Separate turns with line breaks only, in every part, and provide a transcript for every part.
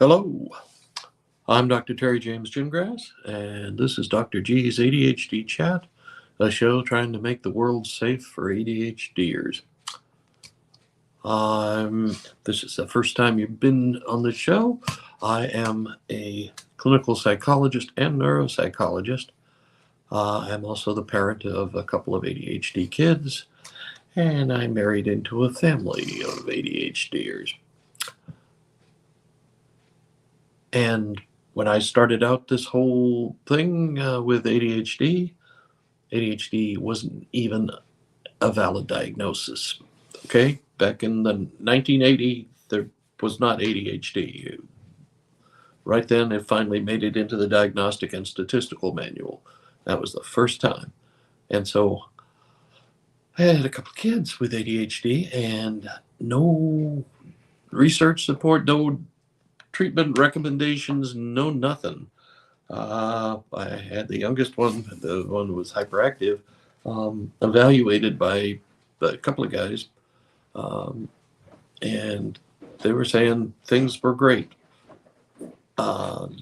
Hello, I'm Dr. Terry James Gymgrass, and this is Dr. G's ADHD Chat, a show trying to make the world safe for ADHDers. This is the first time you've been on the show. I am a clinical psychologist and neuropsychologist. I'm also the parent of a couple of ADHD kids, and I'm married into a family of ADHDers. And when I started out this whole thing with ADHD wasn't even a valid diagnosis. Okay, back in the 1980, there was not ADHD. Right then, it finally made it into the Diagnostic and Statistical Manual. That was the first time. And so I had a couple of kids with ADHD and no research support, no treatment recommendations, no nothing. I had the youngest one, the one who was hyperactive, evaluated by a couple of guys, and they were saying things were great. And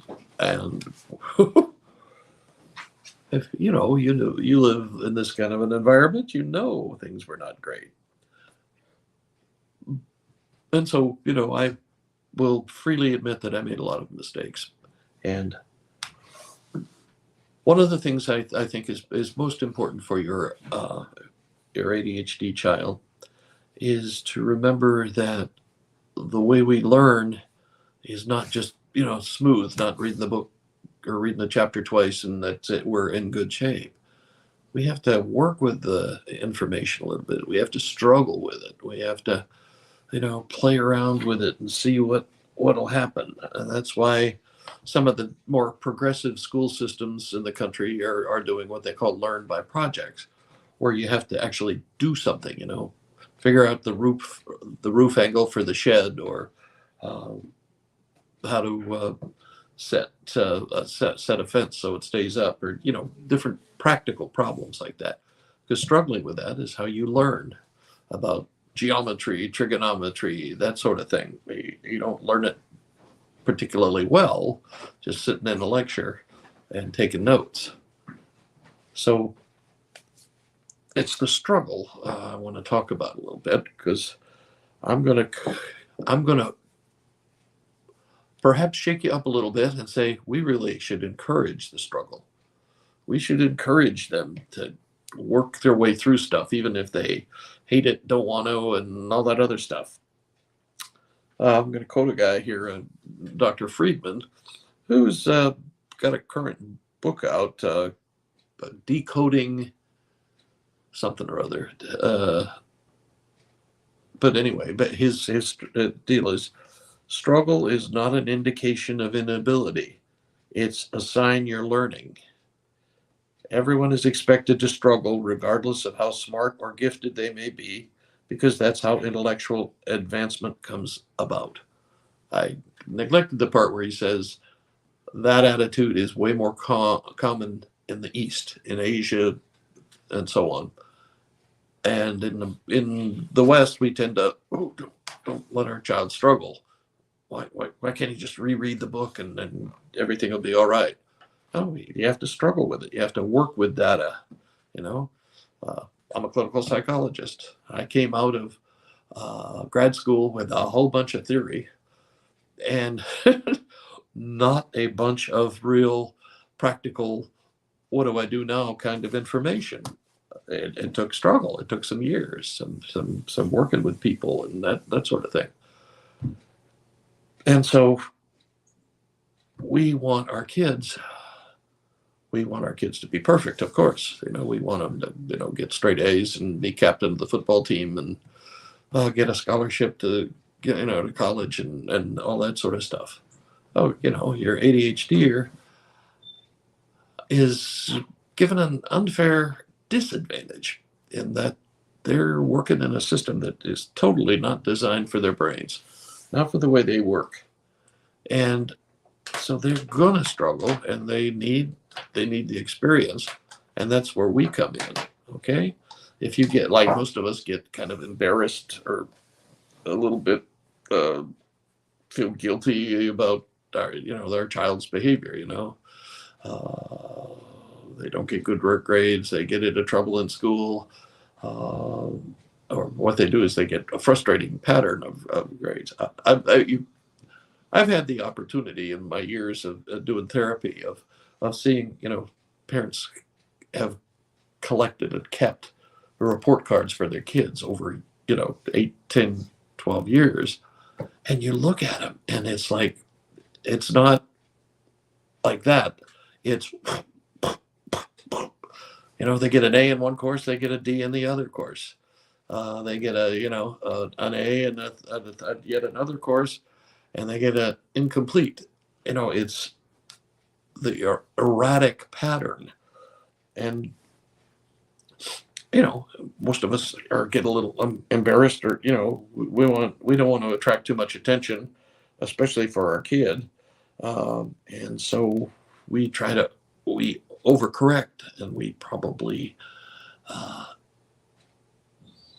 if you live in this kind of an environment, things were not great. And so, I will freely admit that I made a lot of mistakes. And one of the things I think is most important for your ADHD child is to remember that the way we learn is not just, smooth, not reading the book or reading the chapter twice and that's it, we're in good shape. We have to work with the information a little bit. We have to struggle with it. We have to, play around with it and see what'll happen. And that's why some of the more progressive school systems in the country are doing what they call learn by projects, where you have to actually do something, figure out the roof angle for the shed, or how to set a fence so it stays up, or different practical problems like that. Because struggling with that is how you learn about geometry, trigonometry, that sort of thing. You don't learn it particularly well just sitting in a lecture and taking notes. So it's the struggle I want to talk about a little bit, because I'm gonna perhaps shake you up a little bit and say we really should encourage the struggle. We should encourage them to work their way through stuff, even if they hate it, don't want to, and all that other stuff. I'm going to quote a guy here, Dr. Friedman, who's got a current book out, decoding something or other. But anyway, his deal is, struggle is not an indication of inability. It's a sign you're learning. Everyone is expected to struggle, regardless of how smart or gifted they may be, because that's how intellectual advancement comes about. I neglected the part where he says that attitude is way more common in the East, in Asia, and so on. And in the West, we tend to, don't let our child struggle. Why can't he just reread the book and everything will be all right? No, you have to struggle with it. You have to work with data. I'm a clinical psychologist. I came out of grad school with a whole bunch of theory and not a bunch of real practical, what do I do now kind of information. It took struggle. It took some years, some working with people and that sort of thing. And so we want our kids to be perfect, of course. We want them to, get straight A's and be captain of the football team and get a scholarship to get, to college and all that sort of stuff. Your ADHD is given an unfair disadvantage in that they're working in a system that is totally not designed for their brains, not for the way they work. And so they're going to struggle, and they need the experience, and that's where we come in. Okay, if you get, like most of us get, kind of embarrassed or a little bit feel guilty about their child's behavior. They don't get good work grades. They get into trouble in school. Or what they do is they get a frustrating pattern of grades. I've had the opportunity in my years of doing therapy of seeing, parents have collected and kept report cards for their kids over, 8, 10, 12 years. And you look at them and it's like, it's not like that. It's, they get an A in one course, they get a D in the other course. They get an A in yet another course, and they get an incomplete. It's the erratic pattern. And, most of us get a little embarrassed, or, we don't want to attract too much attention, especially for our kid. And so we overcorrect, and we probably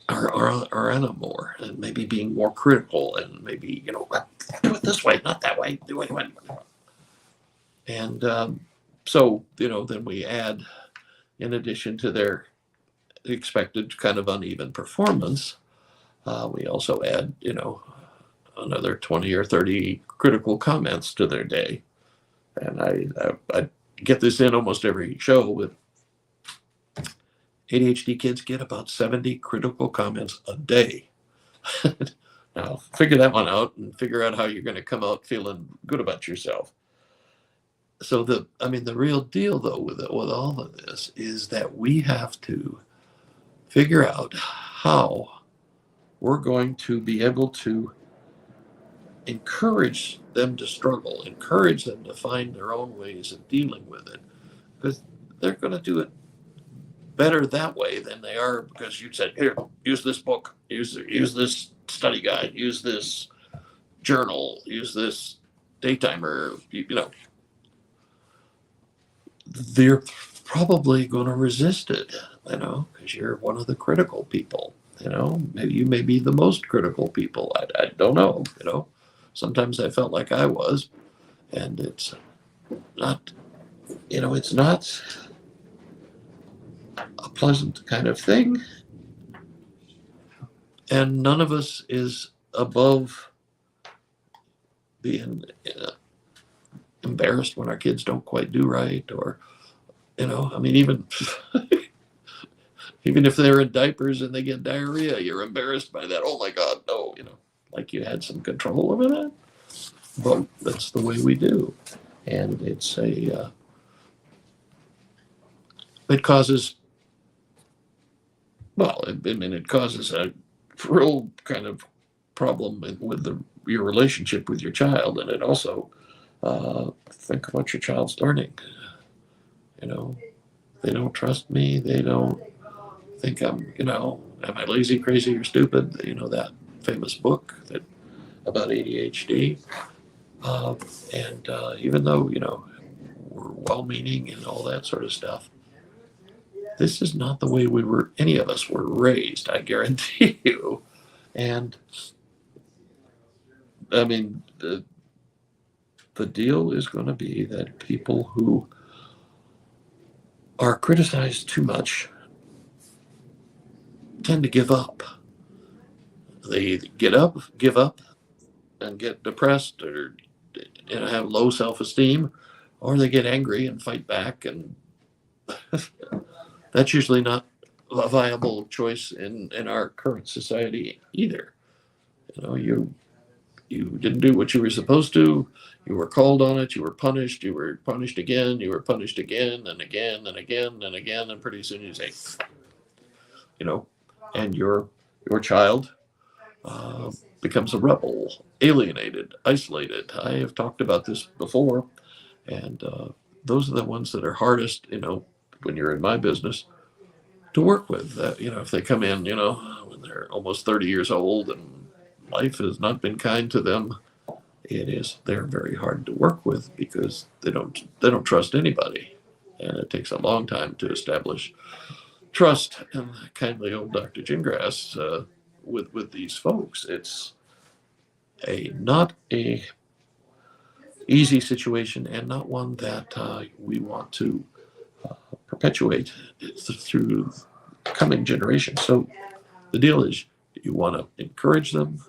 are in a more, and maybe being more critical, and maybe, do it this way, not that way, do it. And so, then we add, in addition to their expected kind of uneven performance, we also add, another 20 or 30 critical comments to their day. And I get this in almost every show with ADHD kids get about 70 critical comments a day. Now, figure that one out and figure out how you're going to come out feeling good about yourself. So the real deal, though, with all of this is that we have to figure out how we're going to be able to encourage them to struggle, encourage them to find their own ways of dealing with it, because they're going to do it better that way than they are because you said, here, use this book, use this study guide, use this journal, use this daytimer. They're probably going to resist it, because you're one of the critical people. Maybe you may be the most critical people. I don't know. Sometimes I felt like I was, and it's not. It's not a pleasant kind of thing, and none of us is above being embarrassed when our kids don't quite do right, or even even if they're in diapers and they get diarrhea, you're embarrassed by that. Oh my God, no, like you had some control over that. Well, that's the way we do, and it's it causes. Well, it causes a real kind of problem with your relationship with your child, and it also think about your child's learning. They don't trust me. They don't think I'm, am I lazy, crazy, or stupid? That famous book about ADHD. And even though, we're well-meaning and all that sort of stuff, this is not the way any of us were raised, I guarantee you. And the deal is going to be that people who are criticized too much tend to give up. They give up, and get depressed, or have low self-esteem, or they get angry and fight back, and that's usually not a viable choice in our current society either. You didn't do what you were supposed to. You were called on it. You were punished. You were punished again. You were punished again and again and again and again. And pretty soon you say, and your child becomes a rebel, alienated, isolated. I have talked about this before, and those are the ones that are hardest, when you're in my business, to work with. If they come in, when they're almost 30 years old and life has not been kind to them, they're very hard to work with because they don't trust anybody, and it takes a long time to establish trust. And kindly old Dr. Gingrass, with these folks, it's not a easy situation, and not one that we want to perpetuate through coming generations. So the deal is, you want to encourage them,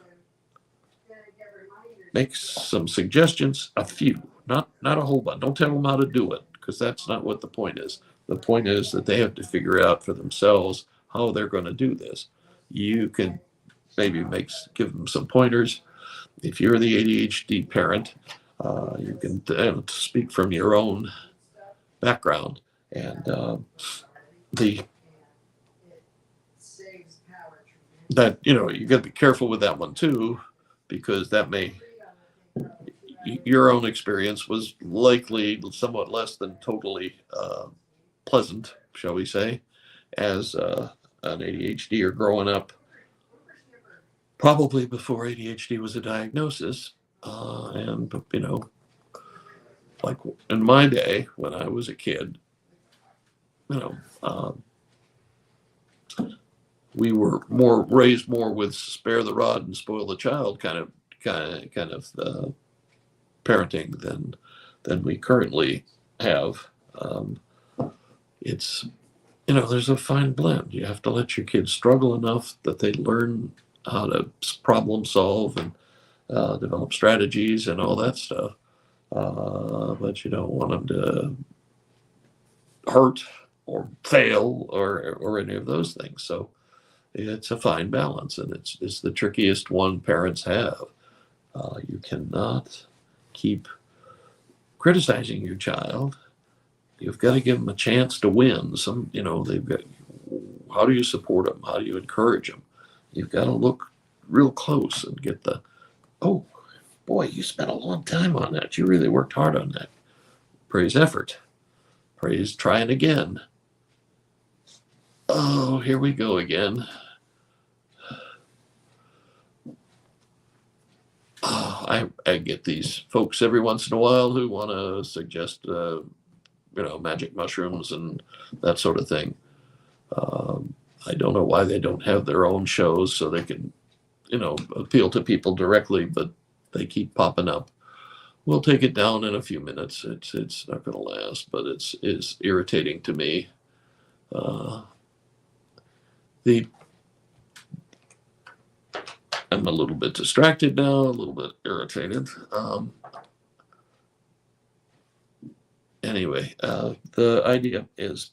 make some suggestions, a few, not a whole bunch. Don't tell them how to do it, because that's not what the point is. The point is that they have to figure out for themselves how they're going to do this. You can maybe give them some pointers. If you're the ADHD parent, you can speak from your own background, and the that you got to be careful with that one too, because that may your own experience was likely somewhat less than totally pleasant, shall we say, as an ADHD or growing up, probably before ADHD was a diagnosis. And, like in my day when I was a kid, you know, we were raised more with spare the rod and spoil the child kind of parenting than we currently have. It's there's a fine blend. You have to let your kids struggle enough that they learn how to problem solve and develop strategies and all that stuff. But you don't want them to hurt or fail or any of those things. So it's a fine balance, and it's the trickiest one parents have. You cannot keep criticizing your child. You've got to give them a chance to win. They've got. How do you support them? How do you encourage them? You've got to look real close and get oh, boy, you spent a long time on that. You really worked hard on that. Praise effort. Praise trying again. Oh, here we go again. Oh, I get these folks every once in a while who want to suggest, magic mushrooms and that sort of thing. I don't know why they don't have their own shows so they can, appeal to people directly, but they keep popping up. We'll take it down in a few minutes. It's not going to last, but it's irritating to me. I'm a little bit distracted now, a little bit irritated. Anyway, the idea is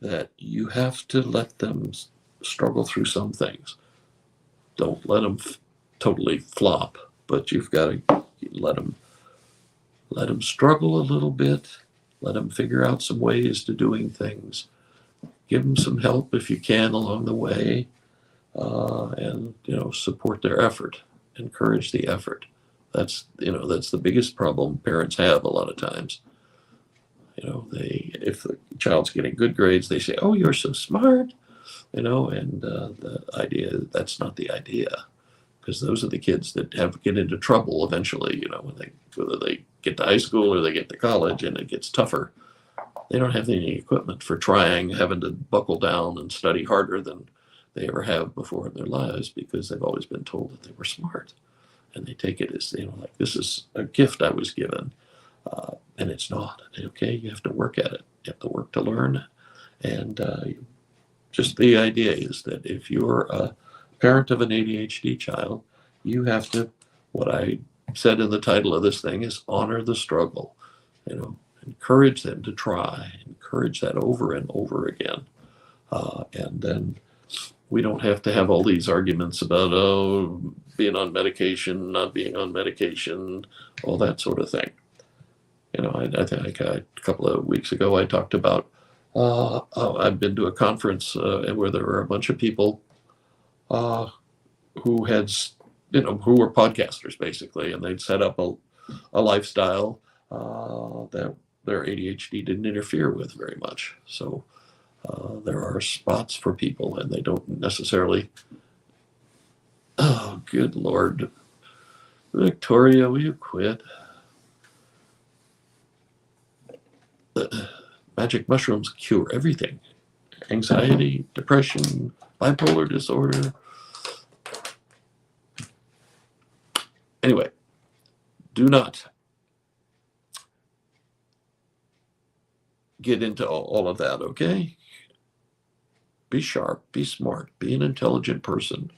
that you have to let them struggle through some things. Don't let them totally flop, but you've got to let them struggle a little bit. Let them figure out some ways to doing things. Give them some help if you can along the way, and support their effort. Encourage the effort. That's the biggest problem parents have a lot of times. If the child's getting good grades, they say, "Oh, you're so smart," and the idea, that's not the idea, because those are the kids that get into trouble eventually. Whether they get to high school or they get to college and it gets tougher, they don't have any equipment for having to buckle down and study harder than they ever have before in their lives, because they've always been told that they were smart, and they take it as like, this is a gift I was given. And it's not. Okay, you have to work at it. You have to work to learn. And just the idea is that if you're a parent of an ADHD child, you have to, what I said in the title of this thing is honor the struggle. Encourage them to try. Encourage that over and over again. And then we don't have to have all these arguments about, being on medication, not being on medication, all that sort of thing. I think a couple of weeks ago I talked about, I've been to a conference where there were a bunch of people who were podcasters basically, and they'd set up a lifestyle that their ADHD didn't interfere with very much. So there are spots for people, and they don't necessarily. Oh, good Lord. Victoria, will you quit? Magic mushrooms cure everything. Anxiety, depression, bipolar disorder. Anyway, do not get into all of that, okay? Be sharp, be smart, be an intelligent person.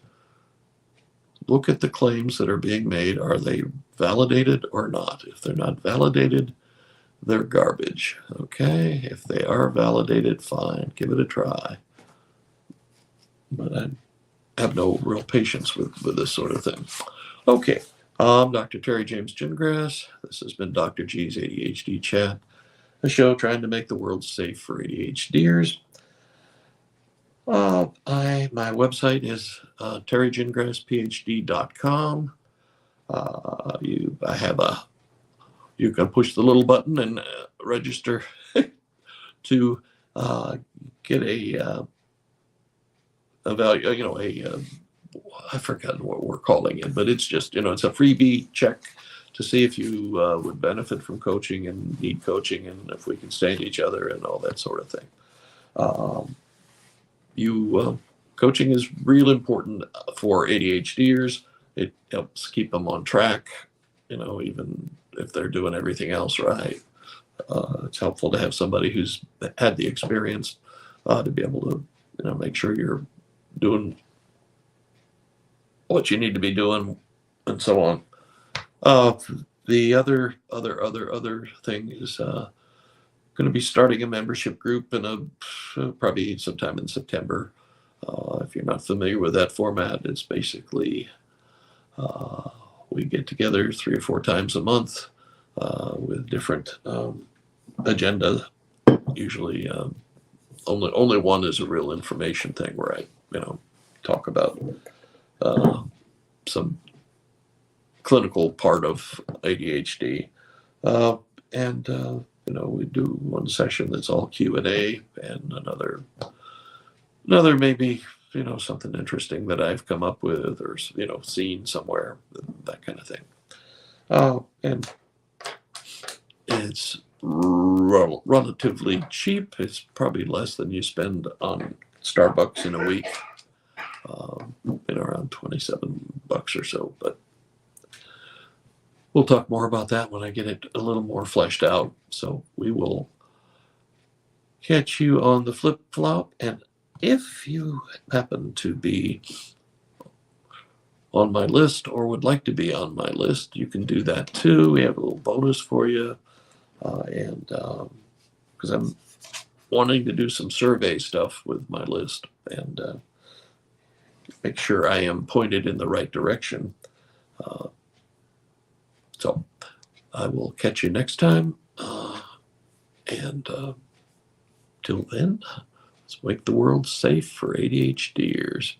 Look at the claims that are being made. Are they validated or not? If they're not validated, they're garbage, okay? If they are validated, fine, give it a try. But I have no real patience with this sort of thing. Okay, I'm Dr. Terry James Gingrass. This has been Dr. G's ADHD Chat, a show trying to make the world safe for ADHDers. My website is terrygingrassphd.com. You can push the little button and register to get a value, I forgot what we're calling it, but it's just, it's a freebie check to see if you would benefit from coaching and need coaching and if we can stand each other and all that sort of thing. Coaching is real important for ADHDers. It helps keep them on track, even if they're doing everything else right. It's helpful to have somebody who's had the experience to be able to, make sure you're doing what you need to be doing and so on. The other thing is going to be starting a membership group in probably sometime in September. If you're not familiar with that format, it's basically we get together 3 or 4 times a month with different agenda. Usually, only one is a real information thing where I, talk about some clinical part of ADHD, and we do one session that's all Q&A, and another maybe something interesting that I've come up with or seen somewhere, that kind of thing. And it's relatively cheap. It's probably less than you spend on Starbucks in a week. Around $27 or so, but we'll talk more about that when I get it a little more fleshed out. So we will catch you on the flip flop, and if you happen to be on my list or would like to be on my list, you can do that too. We have a little bonus for you, and because I'm wanting to do some survey stuff with my list and make sure I am pointed in the right direction. So I will catch you next time. And till then, let's make the world safe for ADHDers.